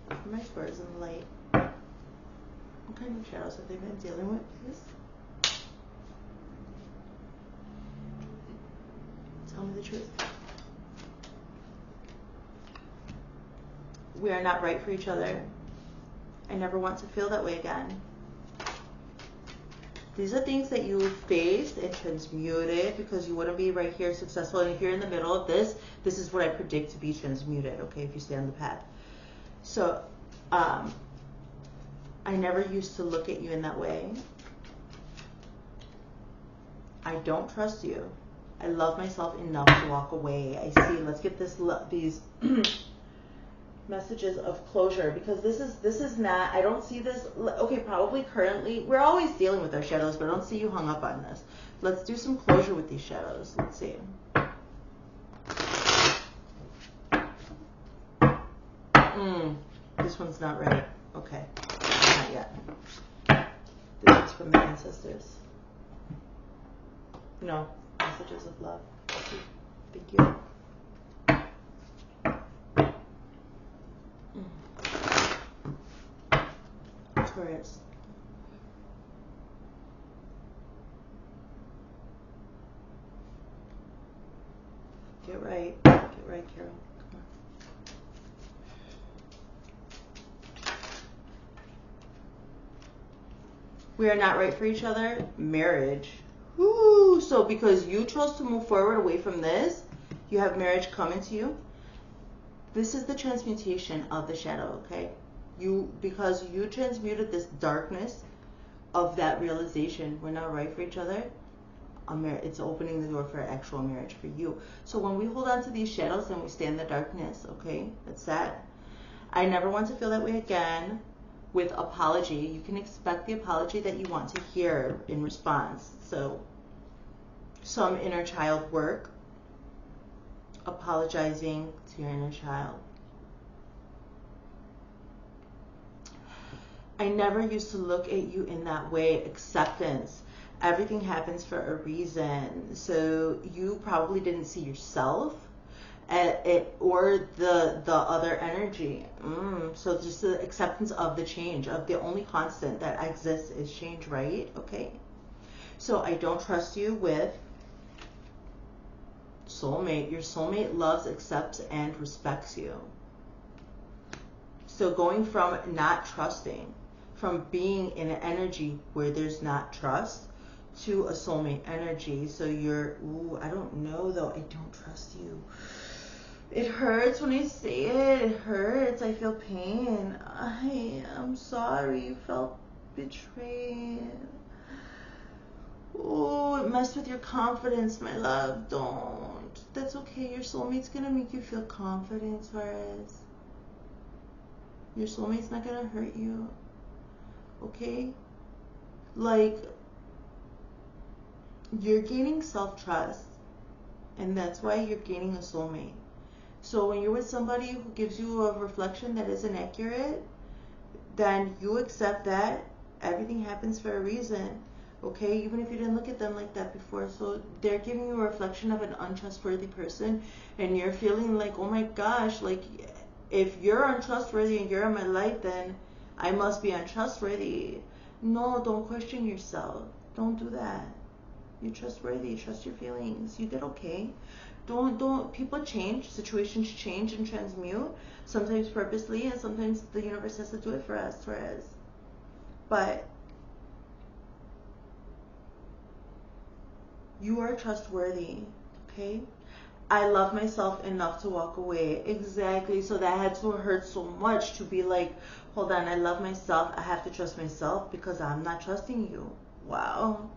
for my Taurus in the light, what kind of shadows have they been dealing with, please? Tell me the truth. We are not right for each other. I never want to feel that way again. These are things that you faced and transmuted because you wouldn't be right here successful. And if you're in the middle of this is what I predict to be transmuted, okay, if you stay on the path. So, I never used to look at you in that way. I don't trust you. I love myself enough to walk away. I see, let's get these messages of closure, because this is not, I don't see this, okay, probably currently, we're always dealing with our shadows, but I don't see you hung up on this. Let's do some closure with these shadows. Let's see. This one's not right. Okay, not yet. This is from the ancestors. No, messages of love. Thank you. Taurus. Get right, Carol. Come on. We are not right for each other. Marriage. Woo! So because you chose to move forward away from this, you have marriage coming to you. This is the transmutation of the shadow, okay? Because you transmuted this darkness of that realization, we're not right for each other, it's opening the door for actual marriage for you. So when we hold on to these shadows and we stay in the darkness, okay, that's that. I never want to feel that way again. With apology, you can expect the apology that you want to hear in response. So some inner child work, apologizing to your inner child. I never used to look at you in that way. Acceptance. Everything happens for a reason. So you probably didn't see yourself at it or the other energy. So just the acceptance of the change, of the only constant that exists is change, right? Okay. So I don't trust you with soulmate. Your soulmate loves, accepts, and respects you. So going from not trusting, from being in an energy where there's not trust, to a soulmate energy. So you're, I don't know though, I don't trust you. It hurts when I say it, it hurts, I feel pain. I'm sorry, you felt betrayed. Oh, it messed with your confidence, my love. Don't. That's okay, your soulmate's gonna make you feel confident, Taurus. Your soulmate's not gonna hurt you. Okay? Like, you're gaining self-trust, and that's why you're gaining a soulmate. So when you're with somebody who gives you a reflection that isn't accurate, then you accept that Everything happens for a reason. Okay, even if you didn't look at them like that before. So they're giving you a reflection of an untrustworthy person, and you're feeling like, oh my gosh, like if you're untrustworthy and you're in my life, then I must be untrustworthy. No, don't question yourself. Don't do that. You're trustworthy. Trust your feelings. You did okay. Don't. People change. Situations change and transmute. Sometimes purposely, and sometimes the universe has to do it for us, Taurus. But you are trustworthy, okay? I love myself enough to walk away. Exactly. So that had to hurt so much to be like, hold on, I love myself. I have to trust myself because I'm not trusting you. Wow.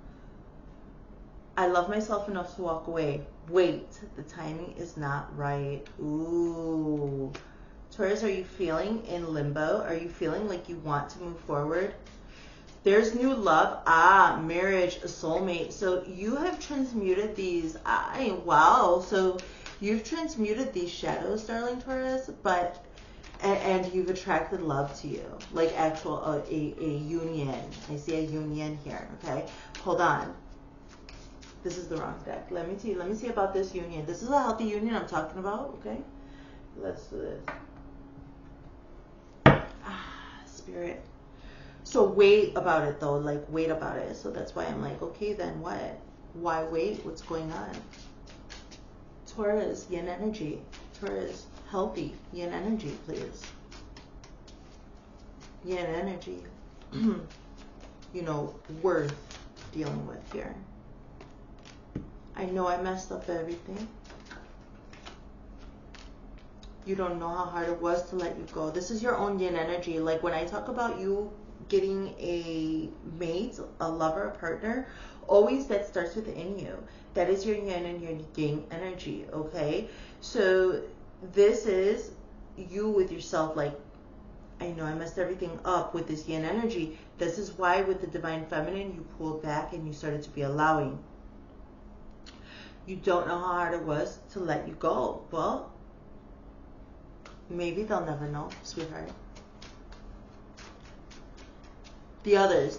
I love myself enough to walk away. Wait, the timing is not right. Ooh. Taurus, are you feeling in limbo? Are you feeling like you want to move forward? There's new love. Marriage, a soulmate. So you have transmuted these. Wow. So you've transmuted these shadows, darling Taurus, but and you've attracted love to you, like actual a union. I see a union here. Okay, hold on. This is the wrong deck. Let me see. Let me see about this union. This is a healthy union I'm talking about. Okay, let's do this. Spirit. So wait about it though, like wait about it. So that's why I'm like, okay, then what? Why wait? What's going on? Taurus, yin energy. Taurus, healthy yin energy, please. Yin energy. You know, worth dealing with here. I know I messed up everything. You don't know how hard it was to let you go. This is your own yin energy. Like when I talk about you getting a mate, a lover, a partner, always that starts within you. That is your yin and your yang energy, okay? So this is you with yourself, like, I know I messed everything up with this yin energy. This is why with the divine feminine, you pulled back and you started to be allowing. You don't know how hard it was to let you go. Well, maybe they'll never know, sweetheart. The others.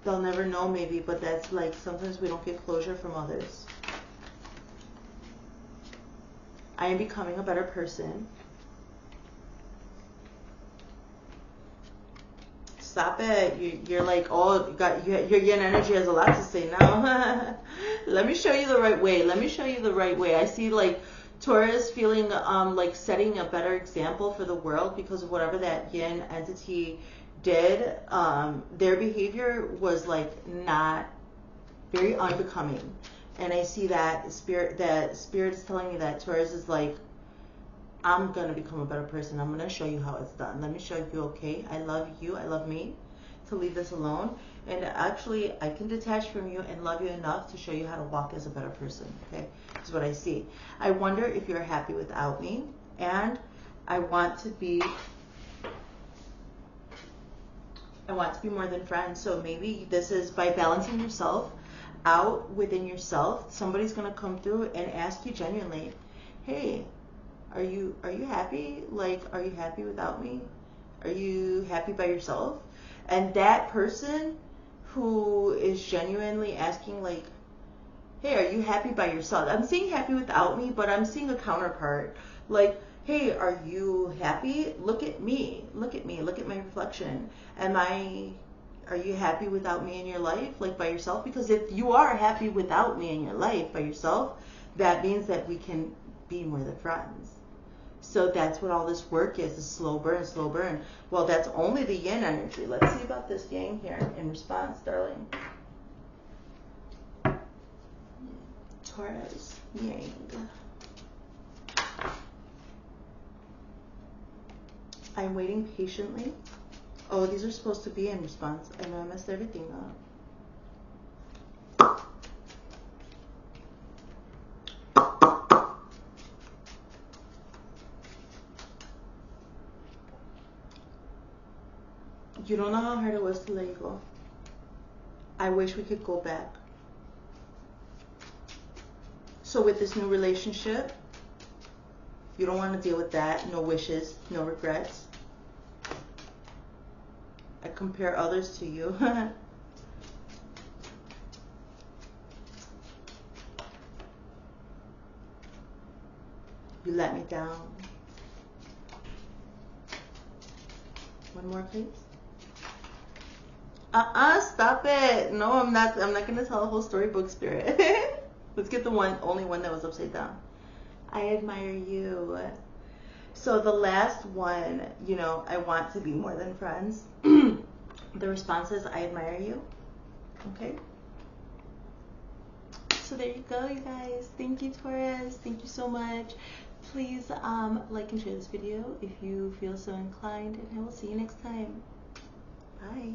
They'll never know maybe, but that's like sometimes we don't get closure from others. I am becoming a better person. Stop it. You're like, oh, your yin energy has a lot to say now. Let me show you the right way. Let me show you the right way. I see like Taurus feeling like setting a better example for the world because of whatever that yin entity did. Their behavior was like not very unbecoming, and I see that spirit is telling me that Taurus is like, I'm gonna become a better person. I'm gonna show you how it's done. Let me show you, okay? I love you, I love me, to leave this alone. And actually, I can detach from you and love you enough to show you how to walk as a better person, okay? This is what I see. I wonder if you're happy without me, and I want to be more than friends. So maybe this is by balancing yourself out within yourself. Somebody's gonna come through and ask you genuinely, hey, are you happy? Like, are you happy without me? Are you happy by yourself? And that person who is genuinely asking like, hey, are you happy by yourself? I'm seeing happy without me, but I'm seeing a counterpart. Like, hey, are you happy? Look at me. Look at me. Look at my reflection. Are you happy without me in your life? Like by yourself? Because if you are happy without me in your life by yourself, that means that we can be more than friends. So that's what all this work is slow burn, slow burn. Well, that's only the yin energy. Let's see about this yang here in response, darling. Taurus, yang. I'm waiting patiently. Oh, these are supposed to be in response. I know I messed everything up. You don't know how hard it was to let you go. I wish we could go back. So with this new relationship, you don't want to deal with that. No wishes, no regrets. I compare others to you. You let me down. One more, please. Stop it. No, I'm not gonna tell a whole storybook, Spirit. Let's get the only one that was upside down. I admire you. So the last one, you know, I want to be more than friends. The response is, I admire you. Okay? So there you go, you guys. Thank you, Taurus. Thank you so much. Please like and share this video if you feel so inclined, and I will see you next time. Bye.